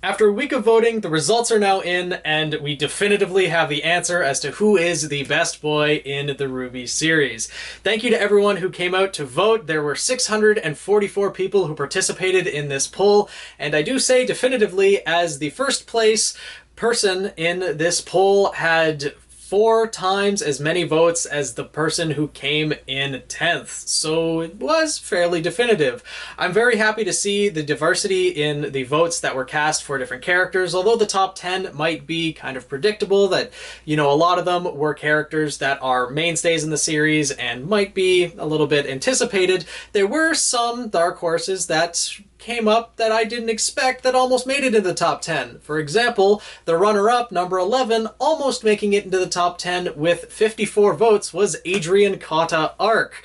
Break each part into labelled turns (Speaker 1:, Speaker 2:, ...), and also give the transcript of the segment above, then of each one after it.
Speaker 1: After a week of voting, the results are now in, and we definitively have the answer as to who is the best boy in the RWby series. Thank you to everyone who came out to vote. There were 644 people who participated in this poll, and I do say definitively, as the first place person in this poll had 4 times as many votes as the person who came in 10th, so it was fairly definitive. I'm very happy to see the diversity in the votes that were cast for different characters, although the top 10 might be kind of predictable that, a lot of them were characters that are mainstays in the series and might be a little bit anticipated. There were some dark horses that came up that I didn't expect that almost made it into the top 10. For example, the runner-up, number 11, almost making it into the top 10 with 54 votes was Adrian Cotta Arc,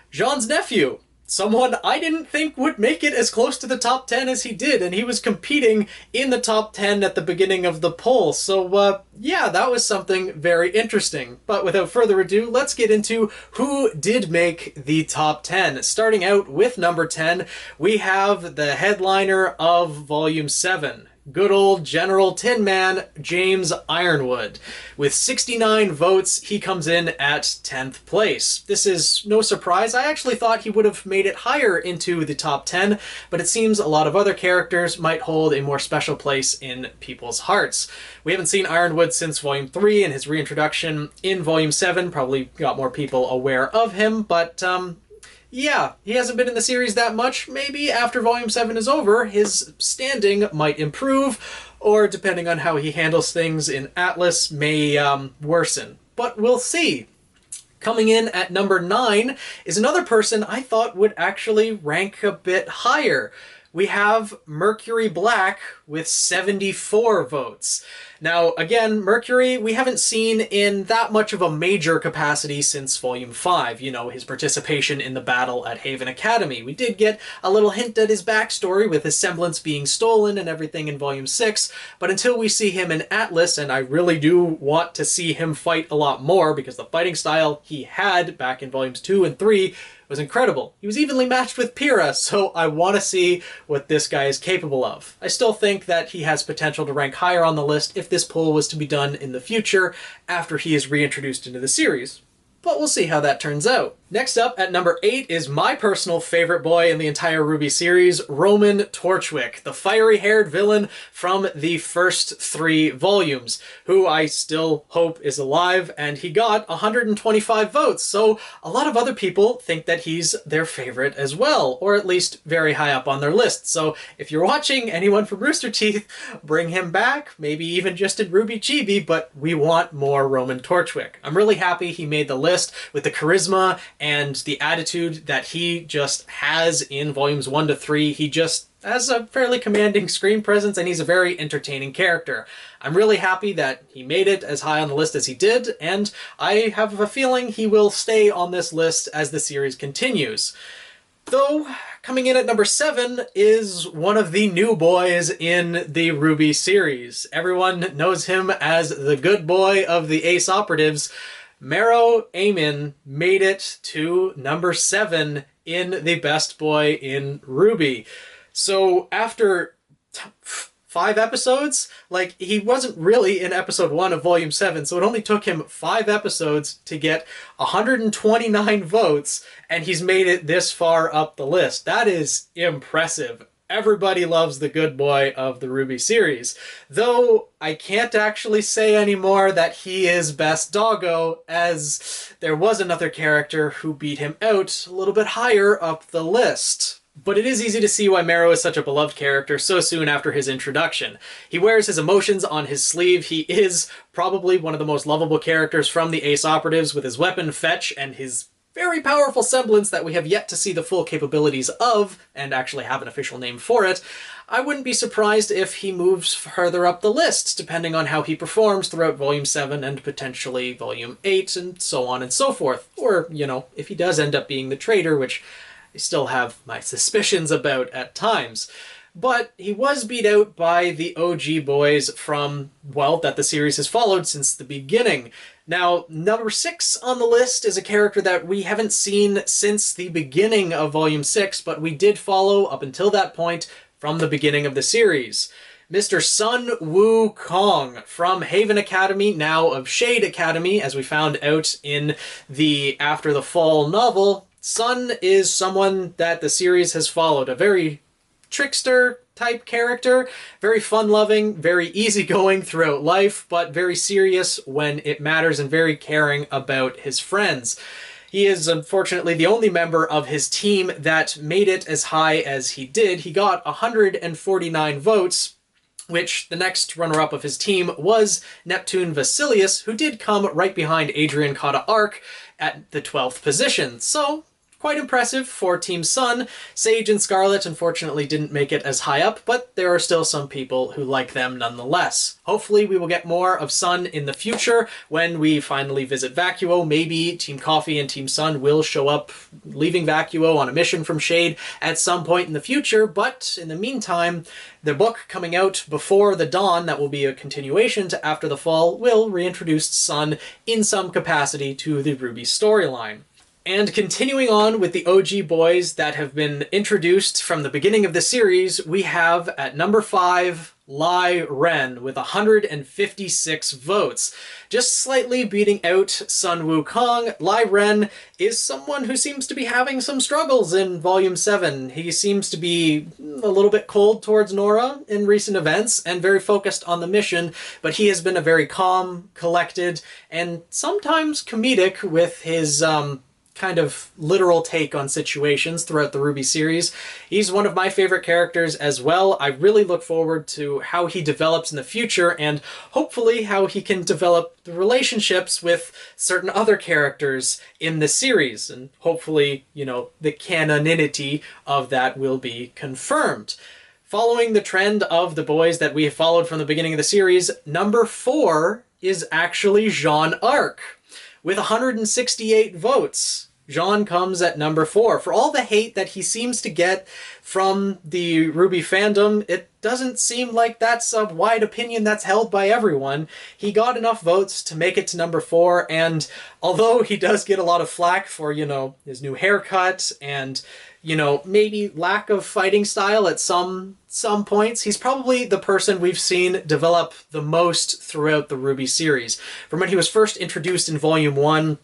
Speaker 1: Jean's nephew. Someone I didn't think would make it as close to the top 10 as he did, and he was competing in the top 10 at the beginning of the poll. So, yeah, that was something very interesting. But without further ado, let's get into who did make the top 10. Starting out with number 10, we have the headliner of Volume 7. Good old General Tin Man, James Ironwood. With 69 votes, he comes in at 10th place. This is no surprise. I actually thought he would have made it higher into the top 10, but it seems a lot of other characters might hold a more special place in people's hearts. We haven't seen Ironwood since Volume 3, and his reintroduction in Volume 7 probably got more people aware of him, but yeah, he hasn't been in the series that much. Maybe after Volume 7 is over, his standing might improve, or depending on how he handles things in Atlas, may worsen. But we'll see. Coming in at number 9 is another person I thought would actually rank a bit higher. We have Mercury Black with 74 votes. Now, again, Mercury, we haven't seen in that much of a major capacity since Volume 5, his participation in the battle at Haven Academy. We did get a little hint at his backstory with his semblance being stolen and everything in Volume 6, but until we see him in Atlas, and I really do want to see him fight a lot more because the fighting style he had back in Volumes 2 and 3 was incredible. He was evenly matched with Pyrrha, so I want to see what this guy is capable of. I still think that he has potential to rank higher on the list if this poll was to be done in the future after he is reintroduced into the series. But we'll see how that turns out. Next up at number 8 is my personal favorite boy in the entire RWby series, Roman Torchwick, the fiery-haired villain from the first 3 volumes, who I still hope is alive, and he got 125 votes, so a lot of other people think that he's their favorite as well, or at least very high up on their list. So if you're watching, anyone from Rooster Teeth, bring him back, maybe even just in RWbyGB, but we want more Roman Torchwick. I'm really happy he made the list with the charisma and the attitude that he just has in volumes 1 to 3. He just has a fairly commanding screen presence, and he's a very entertaining character. I'm really happy that he made it as high on the list as he did, and I have a feeling he will stay on this list as the series continues. Though, coming in at number 7 is one of the new boys in the RWby series. Everyone knows him as the good boy of the Ace Operatives. Eamon made it to number 7 in the best boy in RWby. So after 5 episodes, he wasn't really in episode 1 of volume 7, so it only took him 5 episodes to get 129 votes, and he's made it this far up the list. That is impressive. Everybody loves the good boy of the RWby series, though I can't actually say anymore that he is best doggo, as there was another character who beat him out a little bit higher up the list. But it is easy to see why Marrow is such a beloved character so soon after his introduction. He wears his emotions on his sleeve. He is probably one of the most lovable characters from the Ace Operatives, with his weapon Fetch and his very powerful semblance that we have yet to see the full capabilities of, and actually have an official name for it. I wouldn't be surprised if he moves further up the list, depending on how he performs throughout Volume 7 and potentially Volume 8, and so on and so forth. Or, if he does end up being the traitor, which I still have my suspicions about at times. But he was beat out by the OG boys from, well, that the series has followed since the beginning. Now, number 6 on the list is a character that we haven't seen since the beginning of Volume 6, but we did follow up until that point from the beginning of the series. Mr. Sun Wukong from Haven Academy, now of Shade Academy, as we found out in the After the Fall novel. Sun is someone that the series has followed, a very trickster type character, very fun-loving, very easygoing throughout life, but very serious when it matters and very caring about his friends. He is unfortunately the only member of his team that made it as high as he did. He got 149 votes, which the next runner-up of his team was Neptune Vasilius, who did come right behind Adrian Cotta Arc at the 12th position. So, quite impressive for Team Sun. Sage and Scarlet unfortunately didn't make it as high up, but there are still some people who like them nonetheless. Hopefully we will get more of Sun in the future when we finally visit Vacuo. Maybe Team Coffee and Team Sun will show up leaving Vacuo on a mission from Shade at some point in the future, but in the meantime, the book coming out before the dawn, that will be a continuation to After the Fall, will reintroduce Sun in some capacity to the RWby storyline. And continuing on with the OG boys that have been introduced from the beginning of the series, we have at number 5, Lai Ren with 156 votes. Just slightly beating out Sun Wukong, Lai Ren is someone who seems to be having some struggles in Volume 7. He seems to be a little bit cold towards Nora in recent events and very focused on the mission, but he has been a very calm, collected, and sometimes comedic with his kind of literal take on situations throughout the RWby series. He's one of my favorite characters as well. I really look forward to how he develops in the future and hopefully how he can develop the relationships with certain other characters in the series. And hopefully, you know, the canonity of that will be confirmed. Following the trend of the boys that we have followed from the beginning of the series, number 4 is actually Jean Arc with 168 votes. Jean comes at number 4. For all the hate that he seems to get from the RWby fandom, it doesn't seem like that's a wide opinion that's held by everyone. He got enough votes to make it to number 4, and although he does get a lot of flack for, you know, his new haircut and, you know, maybe lack of fighting style at some points, he's probably the person we've seen develop the most throughout the RWby series. From when he was first introduced in Volume 1,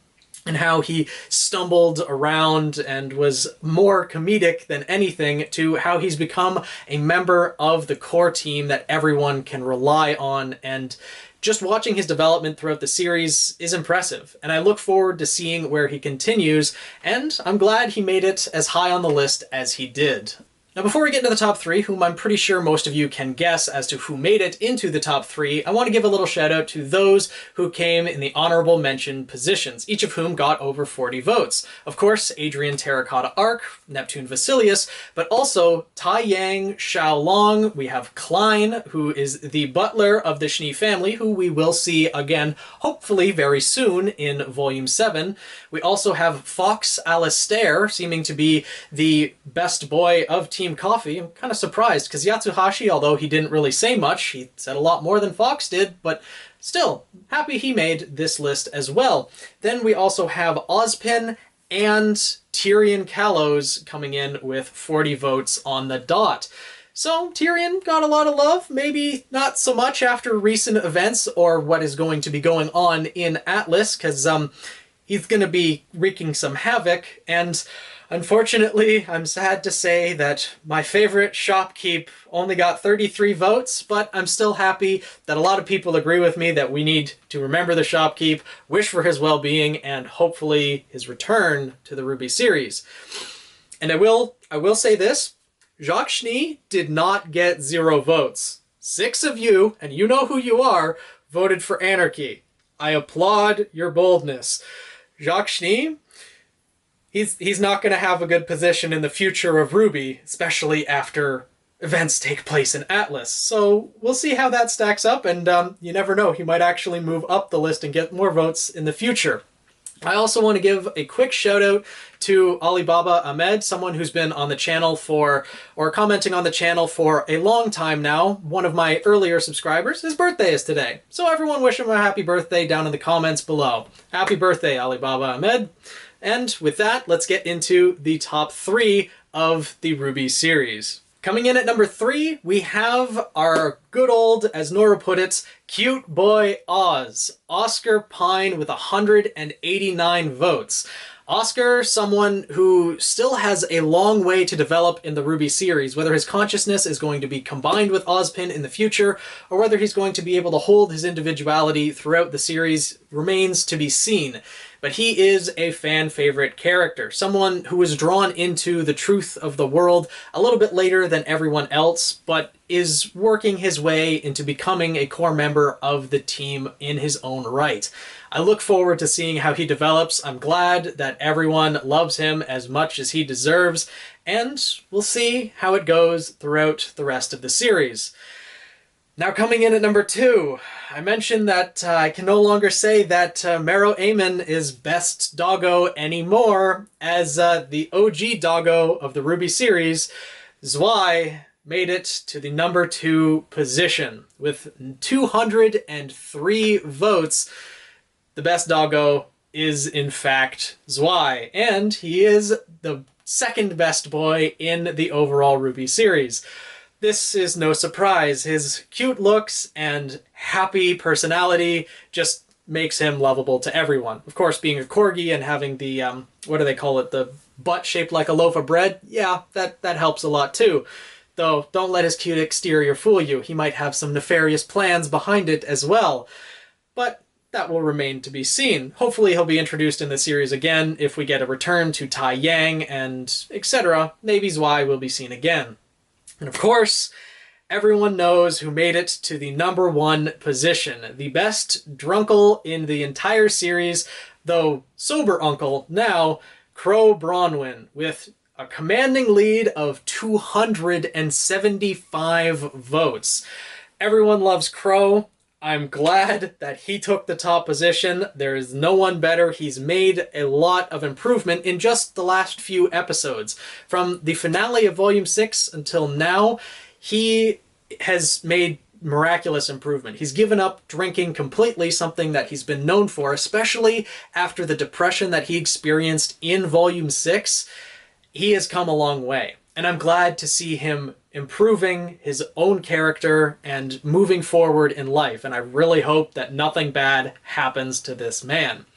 Speaker 1: and how he stumbled around and was more comedic than anything, to how he's become a member of the core team that everyone can rely on, and just watching his development throughout the series is impressive, and I look forward to seeing where he continues, and I'm glad he made it as high on the list as he did. Now, before we get into the top 3, whom I'm pretty sure most of you can guess as to who made it into the top 3, I want to give a little shout out to those who came in the honorable mention positions, each of whom got over 40 votes. Of course, Adrian Terracotta Arc, Neptune Vasilius, but also Tai Yang Xiaolong. We have Klein, who is the butler of the Schnee family, who we will see again, hopefully very soon in Volume 7. We also have Fox Alistair, seeming to be the best boy of Team Coffee. I'm kind of surprised, because Yatsuhashi, although he didn't really say much, he said a lot more than Fox did, but still, happy he made this list as well. Then we also have Ozpin and Tyrion Kalos coming in with 40 votes on the dot. So Tyrion got a lot of love, maybe not so much after recent events or what is going to be going on in Atlas, because he's going to be wreaking some havoc, and unfortunately, I'm sad to say that my favorite shopkeep only got 33 votes, but I'm still happy that a lot of people agree with me that we need to remember the shopkeep, wish for his well-being, and hopefully his return to the RWby series. And I will say this, Jacques Schnee did not get 0 votes. 6 of you, and you know who you are, voted for anarchy. I applaud your boldness. Jacques Schnee, he's not going to have a good position in the future of RWby, especially after events take place in Atlas. So we'll see how that stacks up, and you never know, he might actually move up the list and get more votes in the future. I also want to give a quick shout out to Alibaba Ahmed, someone who's been on the channel for, or commenting on the channel for a long time now, one of my earlier subscribers. His birthday is today, so everyone wish him a happy birthday down in the comments below. Happy birthday, Alibaba Ahmed. And with that, let's get into the top 3 of the RWby series. Coming in at number 3, we have our good old, as Nora put it, cute boy Oz. Oscar Pine with 189 votes. Oscar, someone who still has a long way to develop in the RWby series, whether his consciousness is going to be combined with Ozpin in the future, or whether he's going to be able to hold his individuality throughout the series remains to be seen. But he is a fan favorite character, someone who was drawn into the truth of the world a little bit later than everyone else, but is working his way into becoming a core member of the team in his own right. I look forward to seeing how he develops. I'm glad that everyone loves him as much as he deserves, and we'll see how it goes throughout the rest of the series. Now coming in at number 2, I mentioned that I can no longer say that Mero Eamon is best doggo anymore, as the OG doggo of the RWby series, Zwei, made it to the number 2 position. With 203 votes, the best doggo is in fact Zwei, and he is the second best boy in the overall RWby series. This is no surprise. His cute looks and happy personality just makes him lovable to everyone. Of course, being a corgi and having the, what do they call it, the butt shaped like a loaf of bread, yeah, that helps a lot too. Though, don't let his cute exterior fool you. He might have some nefarious plans behind it as well. But that will remain to be seen. Hopefully he'll be introduced in the series again if we get a return to Tai Yang and etc. Maybe Zwei will be seen again. And of course, everyone knows who made it to the number 1 position. The best drunkle in the entire series, though sober uncle now, Crow Bronwyn, with a commanding lead of 275 votes. Everyone loves Crow. I'm glad that he took the top position. There is no one better. He's made a lot of improvement in just the last few episodes. From the finale of Volume 6 until now, he has made miraculous improvement. He's given up drinking completely, something that he's been known for, especially after the depression that he experienced in Volume 6. He has come a long way. And I'm glad to see him improving his own character and moving forward in life. And I really hope that nothing bad happens to this man.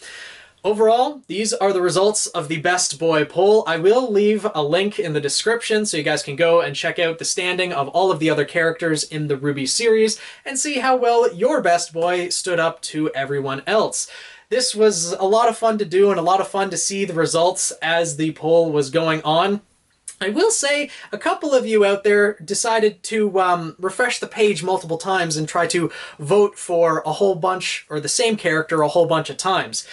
Speaker 1: Overall, these are the results of the Best Boy poll. I will leave a link in the description so you guys can go and check out the standing of all of the other characters in the RWby series and see how well your Best Boy stood up to everyone else. This was a lot of fun to do and a lot of fun to see the results as the poll was going on. I will say a couple of you out there decided to refresh the page multiple times and try to vote for a whole bunch, or the same character a whole bunch of times.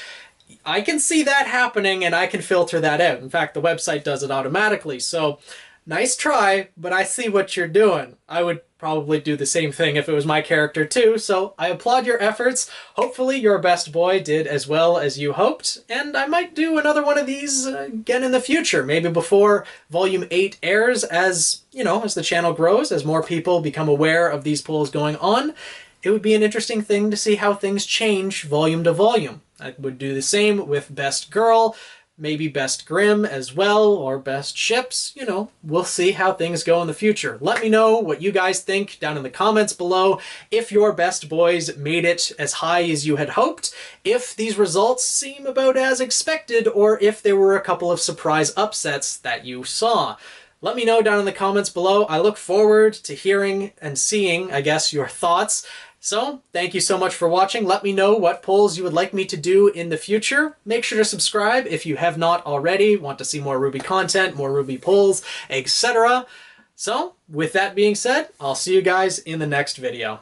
Speaker 1: I can see that happening and I can filter that out. In fact, the website does it automatically, so nice try, but I see what you're doing. I would probably do the same thing if it was my character too, so I applaud your efforts. Hopefully your Best Boy did as well as you hoped, and I might do another one of these again in the future, maybe before Volume 8 airs, as, you know, as the channel grows, as more people become aware of these polls going on. It would be an interesting thing to see how things change volume to volume. I would do the same with Best Girl, maybe Best Grim as well, or Best Ships. You know, we'll see how things go in the future. Let me know what you guys think down in the comments below, if your Best Boys made it as high as you had hoped, if these results seem about as expected, or if there were a couple of surprise upsets that you saw. Let me know down in the comments below. I look forward to hearing and seeing, I guess, your thoughts. So, thank you so much for watching. Let me know what polls you would like me to do in the future. Make sure to subscribe if you have not already, want to see more RWby content, more RWby polls, etc. So, with that being said, I'll see you guys in the next video.